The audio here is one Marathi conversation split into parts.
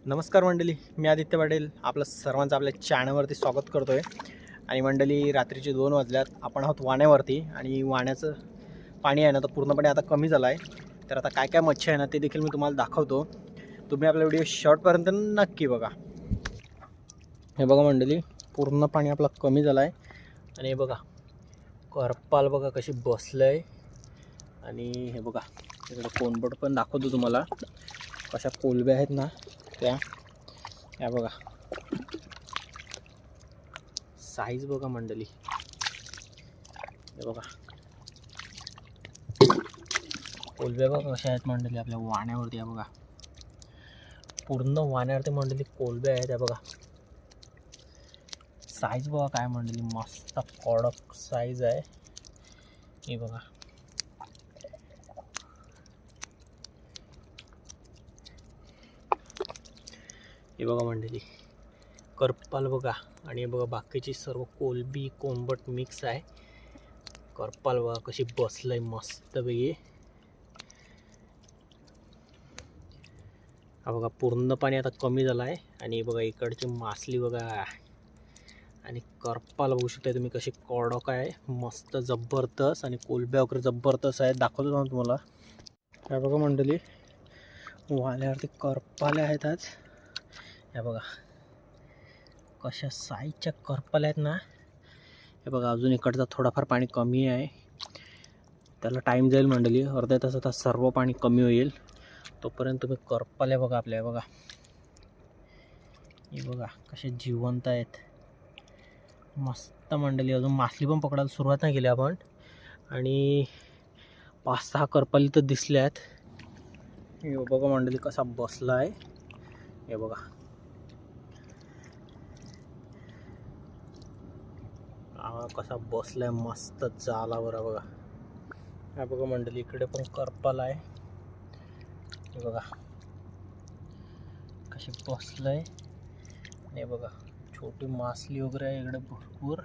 नमस्कार मंडळी, मी आदित्य पाटील आपलं सर्वांचं आपल्या चॅनलवरती स्वागत करतो आहे. आणि मंडळी, रात्रीचे 2 वाजल्यात. आपण आहोत वाण्यावरती आणि वाण्याचं पाणी आहे ना तर पूर्णपणे आता कमी झालं आहे. तर आता काय काय मच्छी आहे ना ते देखील मी तुम्हाला दाखवतो. तुम्ही आपला व्हिडिओ शॉर्टपर्यंत नक्की बघा. हे बघा मंडळी, पूर्ण पाणी आपलं कमी झालं आहे. आणि हे बघा करपाल बघा कशी बसलं आहे. आणि हे बघा इकडे कोणबट पण दाखवतो तुम्हाला. कशा कोलब्या आहेत ना त्या. या बघा साईज बघा मंडळी. हे बघा कोलब्या बघा कशा आहेत मंडळी आपल्या वाण्यावरती. या बघा पूर्ण वाण्यावरती मंडळी कोलब्या आहेत. या बघा साईज बघा काय मंडळी, मस्त कडक साईज आहे. हे बघा हे बघा मंडळी करपाल बघा. आणि हे बघा बाकीची सर्व कोलबी कोंबट मिक्स आहे. करपाल बघा कशी बसलंय मस्तपैकी. हा बघा पूर्ण पाणी आता कमी झालं आहे. आणि बघा इकडची मासली बघा आणि करपाल बघू शकता तुम्ही कशी कडक आहे, मस्त जबरदस्त. आणि कोलब्या वगैरे जबरदस्त आहेत, दाखवतो ना तुम्हाला. हे बघा मंडळी वाल्यावरती करपाले आहेत आज. हे बघा कशा साईजच्या करपाल्या आहेत ना. हे बघा अजून इकडचा थोडाफार पाणी कमी आहे. त्याला टाईम जाईल मंडळी, अर्ध्या तासात सर्व पाणी कमी होईल. तोपर्यंत तुम्ही करपाल्या बघा आपल्या. बघा हे बघा कसे जिवंत आहेत मस्त मंडळी. अजून मासली पण पकडायला सुरुवात नाही केली आपण. आणि 5-6 करपाली तर दिसल्यात. हे बघा मंडळी कसा बसला आहे. हे बघा कसा बसलाय मस्त झाला बरं. बघा हा बघा मंडळी इकडे पण करपाल आहे. हे बघा कशी बसलंय. हे बघा छोटी मासली वगैरे आहे इकडे भरपूर.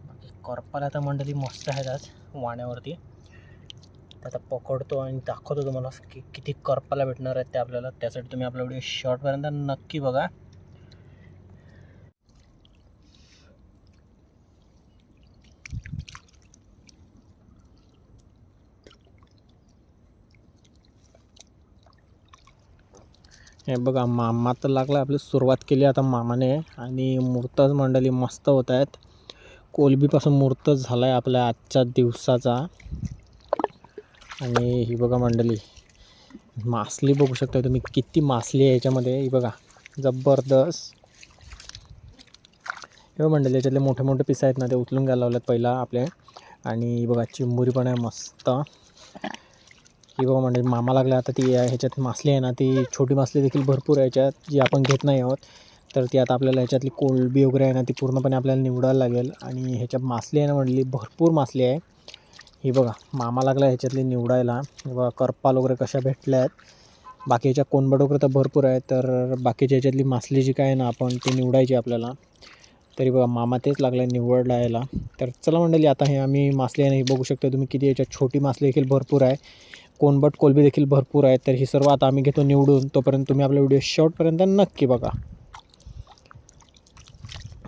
बाकी करपाल आता मंडळी मस्त आहेत आज वाण्यावरती. आता पकडतो आणि दाखवतो तुम्हाला की किती करपाला भेटणार आहेत ते आपल्याला. त्यासाठी तुम्ही आपला व्हिडिओ शॉर्टपर्यंत नक्की बघा. हे बघा मामा तर लागला, आपली सुरुवात केली आता मामाने. आणि मुहूर्तच मंडळी मस्त होत आहेत. कोलबीपासून मुहूर्तच झाला आहे आपल्या आजच्या दिवसाचा. आणि ही बघा मंडळी मासली बघू शकता तुम्ही किती मासली आहे याच्यामध्ये. ही बघा जबरदस्त. हे बघा मंडळी याच्यातले मोठे मोठे पीस आहेत ना ते उचलून घ्यायला लावलेत पहिला आपले. आणि बघा चिंबुरी पण आहे मस्त. ही बघा मंडळी मामा लागला आता. ती ह्याच्यात मासली आहे ना ती छोटी मासली देखील भरपूर आहे याच्यात, जी आपण घेत नाही आहोत. तर ती आता आपल्याला ह्याच्यातली कोलबी वगैरे आहे ना ती पूर्णपणे आपल्याला निवडायला लागेल. आणि ह्याच्यात मासली आहे ना मंडळी भरपूर मासली आहे. ही बघा मामा लागला ह्याच्यातली निवडायला. बघा करपाल वगैरे कशा भेटल्या आहेत. बाकी ह्याच्या कोनबट वगैरे तर भरपूर आहे. तर बाकीच्या ह्याच्यातली मासली जी काय आहे ना आपण ती निवडायची आपल्याला. तरी बघा मामा तेच लागला आहे निवडायला. तर चला मंडळी आता हे आम्ही मासली आहे ना ही बघू शकतो तुम्ही किती. याच्यात छोटी मासली देखील भरपूर आहे, कोनबट कोलबी देखील भरपूर आहेत. तर ही सर्व आता आम्ही घेतो निवडून. तोपर्यंत तुम्ही आपला व्हिडिओ शॉर्टपर्यंत नक्की बघा.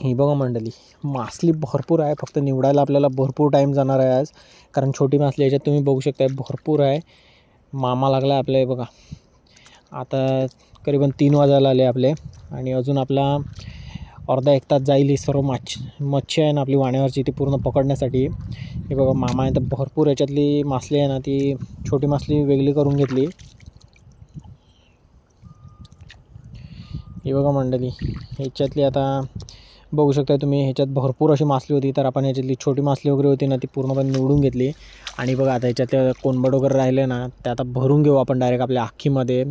ही बघा मंडळी मासली भरपूर आहे, फक्त निवडायला आपल्याला भरपूर टाईम जाणार आहे आज. कारण छोटी मासली याच्यात तुम्ही बघू शकता भरपूर आहे. मामा लागला आपल्या. बघा आता करीबन 3 वाजायला आले आपले. आणि अजून आपला अर्धा 1 तास जाईल ही सर्व मच्छी आहे ना आपली वाण्यावरची ती पूर्ण पकडण्यासाठी. हे बघा मामा आहे तर भरपूर याच्यातली मासली आहे ना ती छोटी मासली वेगळी करून घेतली. ही बघा मंडळी ह्याच्यातली आता बघू शकता तुम्ही ह्याच्यात भरपूर अशी मासली होती. तर आपण ह्याच्यातली छोटी मासली वगैरे होती ना ती पूर्णपणे निवडून घेतली. आणि बघा आता ह्याच्यातले कोनबट वगैरे राहिले ना ते आता भरून घेऊ आपण डायरेक्ट आपल्या आखीमध्ये.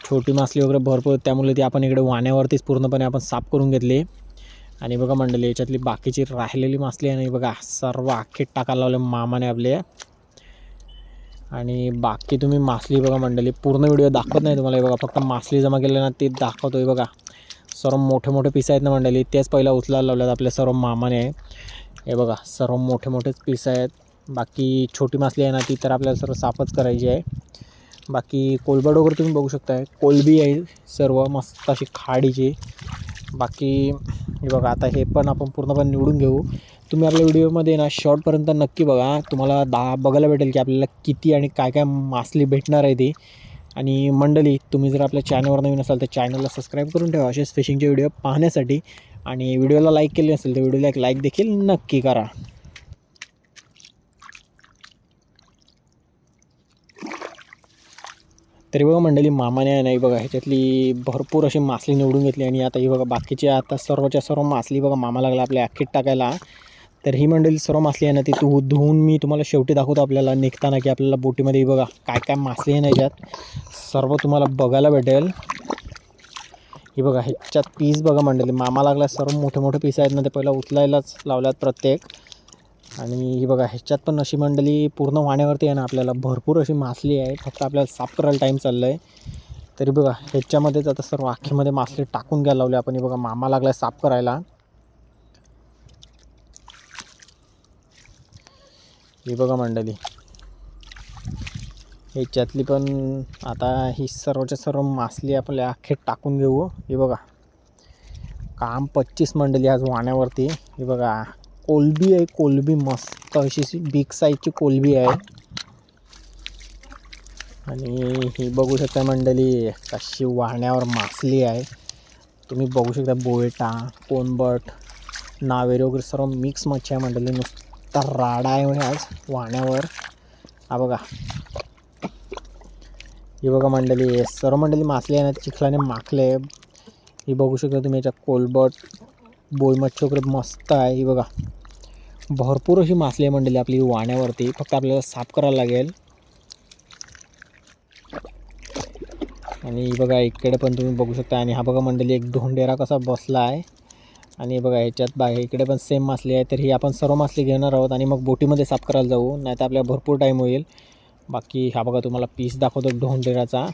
छोटी मासली वगैरे भरपूर त्यामुळे ती आपण इकडे वाण्यावरतीच पूर्णपणे आपण साफ करून घेतली. आणि बघा मंडळी याच्यातली बाकीची राहिलेली मासली आहे ना बघा सर्व आखीत टाकायला लावले मामाने आपले. आणि बाकी तुम्ही मासली बघा मंडळी पूर्ण व्हिडिओ दाखवत नाही तुम्हाला. बघा फक्त मासली जमा केले ना ते दाखवतो. आहे बघा सर्व मोठे मोठे पीस आहेत ना मंडळी तेच पहिला उचलायला लावल्यात आपल्या सर्व मामाने. हे बघा सर्व मोठे मोठेच पीस आहेत. बाकी छोटी मासली आहे ना ती तर आपल्याला सर्व साफच करायची आहे. बाकी कोलबड वगैरे तुम्ही बघू शकताय, कोलबी आहे सर्व मस्त अशी खाडीची. बाकी हे बघा, आता हे पण आपण पूर्णपणे निवडून घेऊ. तुम्ही आपल्या व्हिडिओमध्ये ना शॉर्टपर्यंत नक्की बघा, तुम्हाला बघायला भेटेल की आपल्याला किती आणि काय काय मासली भेटणार आहे ती. आणि मंडळी, तुम्ही जर आपल्या चॅनलवर नवीन असाल तर चॅनलला सबस्क्राईब करून ठेवा असेच फिशिंगचे व्हिडिओ पाहण्यासाठी. आणि व्हिडिओला लाईक केले असेल तर व्हिडिओला एक लाईक देखील नक्की करा. तरी बघा मंडळी, मामाने नाही बघा ह्याच्यातली भरपूर अशी मासली निवडून घेतली. आणि आता ही बघा बाकीची आता सर्वच्या सर्व मासली बघा मामा लागला आपल्या अख्खीत टाकायला. तर ही मंडळी सर्व मासली आहे ना ती धुवून मी तुम्हाला शेवटी दाखवतो आपल्याला निघताना, की आपल्याला बोटीमध्ये बघा काय काय मासली आहे ना ह्याच्यात सर्व तुम्हाला बघायला भेटेल. ही बघा ह्याच्यात पीस बघा मंडळी मामा लागला, सर्व मोठे मोठे पीस आहेत ना ते पहिला उचलायलाच लावल्यात प्रत्येक. आणि ही बघा ह्याच्यात पण अशी मंडळी पूर्ण वाण्यावरती आहे ना आपल्याला भरपूर अशी मासली आहे, फक्त आपल्याला साफ करायला टाईम चालला आहे. तरी बघा ह्याच्यामध्येच आता सर्व आखीमध्ये मासली टाकून घ्यायला लावले आपण. हे बघा मामा लागला साफ करायला. ही बघा मंडळी ह्याच्यातली पण आता ही सर्वच्या सर्व मासली आपल्या अख्खे टाकून घेऊ. हे बघा काम 25 मंडळी आज वाण्यावरती. हे बघा कोलबी आहे, कोलबी मस्त अशी बिग साईजची कोलबी आहे. आणि ही बघू शकता मंडळी कशी वाण्यावर मासली आहे. तुम्ही बघू शकता बोयटा, कोनबट, नावेरी वगैरे सर्व मिक्स मच्छी आहे मंडळी. नुसता राडा आहे म्हणजे आज वाण्यावर. हा बघा, ही बघा मंडळी सर्व मंडळी मासली आहे ना चिखलाने माखले. ही बघू शकता तुम्ही याच्या कोलबट, बोई मच्छी वगैरे मस्त आहे. ही बघा भरपूर अशी मासली आहे मंडळी आपली वाण्यावरती, फक्त आपल्याला साफ करायला लागेल. आणि बघा इकडे पण तुम्ही बघू शकता. आणि हा बघा मंडळी एक धोंडेरा कसा बसला आहे. आणि बघा ह्याच्यात इकडे पण सेम मासली आहे. तर ही आपण सर्व मासली घेणार आहोत आणि मग बोटीमध्ये साफ करायला जाऊ, नाही तर आपल्याला भरपूर टाईम होईल. बाकी हा बघा तुम्हाला पीस दाखवतो धोंडेराचा.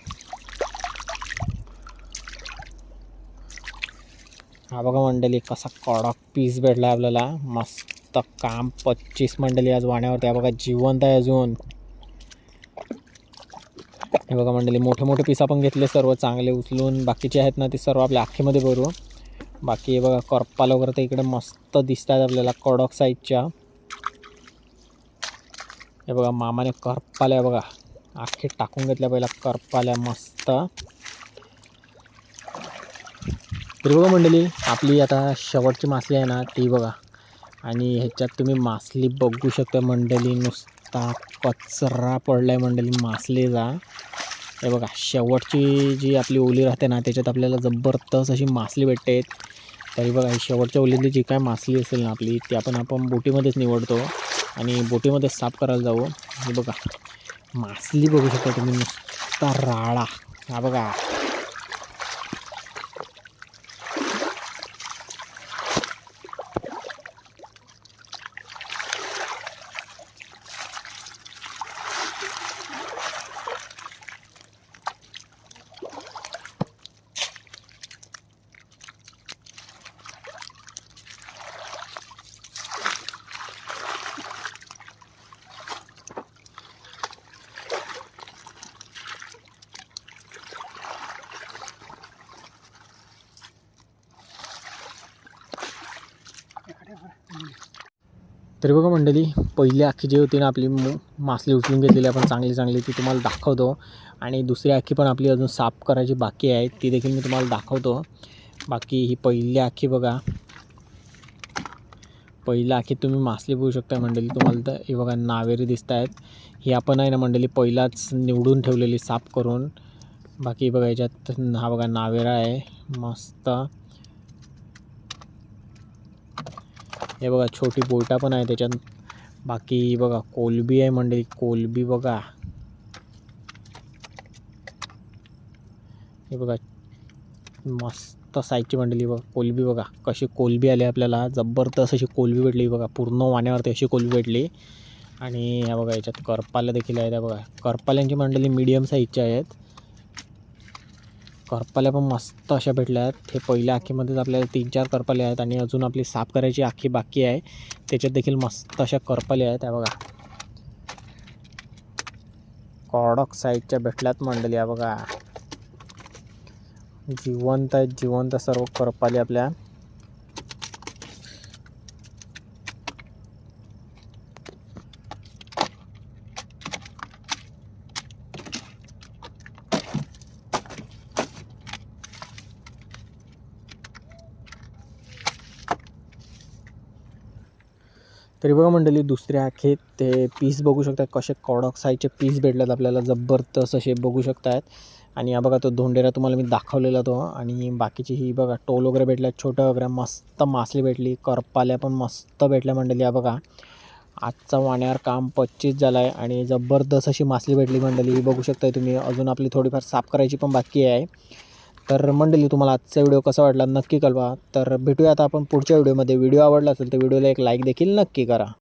हा बघा मंडळी कसा कडक पीस भेटला आहे आपल्याला. मस्त काम 25 मंडळी आज वाण्यावरती. हा बघा जिवंत आहे अजून. हे बघा मंडळी मोठे मोठे पीस आपण घेतले सर्व चांगले उचलून. बाकीचे आहेत ना ते सर्व आपल्या आखीमध्ये भरू. बाकी हे बघा करपाल वगैरे तर इकडे मस्त दिसत आहेत आपल्याला कडक साईजच्या. हे बघा मामाने करपाल्या बघा आखे टाकून घेतल्या पहिला करपाल्या मस्त. तरी बघा मंडळी आपली आता शेवटची मासली आहे ना ती बघा. आणि ह्याच्यात तुम्ही मासली बघू शकता मंडळी, नुसता कचरा पडला आहे मंडळी मासलीचा. हे बघा शेवटची जी आपली ओली राहते ना त्याच्यात आपल्याला जबरदस्त अशी मासली भेटते. तरी बघा ही शेवटच्या ओलीतली जी काय मासली असेल ना आपली ती आपण बोटीमध्येच निवडतो आणि बोटीमध्ये साफ करायला जाऊ. हे बघा मासली बघू शकता तुम्ही, नुसता राळा. हा बघा तरी बघा मंडळी पहिली आखी जी होती ना आपली मासली उचलून घेतलेली आपण चांगली ती तुम्हाला दाखवतो. आणि दुसरी आखी पण आपली अजून साफ करायची बाकी आहे, ती देखील मी तुम्हाला दाखवतो. बाकी ही पहिली आखी बघा, पहिल्या आखीत तुम्ही मासली बघू शकता मंडळी. तुम्हाला तर हे बघा नावेरी दिसत आहेत. ही आपण आहे ना मंडळी पहिलाच निवडून ठेवलेली साफ करून. बाकी बघा याच्यात हा बघा नावेरा आहे मस्त. हे बघा छोटी बोटा पण आहे त्याच्यात. बाकी बघा कोलबी आहे मंडळी, कोलबी बघा. हे बघा मस्त साईजची मंडळी बघा कोलबी बघा कशी कोलबी आली आपल्याला. जबरदस्त अशी कोलबी भेटली बघा, पूर्ण वाण्यावरती अशी कोलबी भेटली. आणि ह्या बघा याच्यात करपाल्या देखील आहेत. बघा करपाल्यांची मंडळी मीडियम साईजच्या आहेत. करपाल्या पण मस्त अशा भेटल्या आहेत. हे पहिल्या आखीमध्येच आपल्याला 3-4 करपाल्या आहेत आणि अजून आपली साफ करायची आखी बाकी आहे, त्याच्यात देखील मस्त अशा करपाल्या आहेत. त्या बघा कडक साईजच्या भेटल्यात मंडळी. या बघा जिवंत आहेत, जिवंत सर्व करपाली आपल्या. तरी बघा मंडळी दुसऱ्या खेत ते पीस बघू शकता कसे कडक साईजचे पीस भेटल्यात आपल्याला, जबरदस्त असे बघू शकतायत. आणि हा बघा तो धोंडेरा तुम्हाला मी दाखवलेला तो. आणि बाकीची ही बघा टोल वगैरे भेटल्या, छोट्या वगैरे मस्त मासली भेटली, करपाल्या पण मस्त भेटल्या मंडळी. हा बघा आजचा वाण्यावर काम 25 झाला आहे आणि जबरदस्त अशी मासली भेटली मंडळी. ही बघू शकताय तुम्ही. अजून आपली थोडीफार साफ करायची पण बाकी आहे. तर मंडळी तुम्हाला आजचा व्हिडिओ कसा वाटला नक्की कळवा. तर भेटूया आता आपण पुढच्या व्हिडिओमध्ये. व्हिडिओ आवडला असेल तर व्हिडिओला एक लाईक देखील नक्की करा.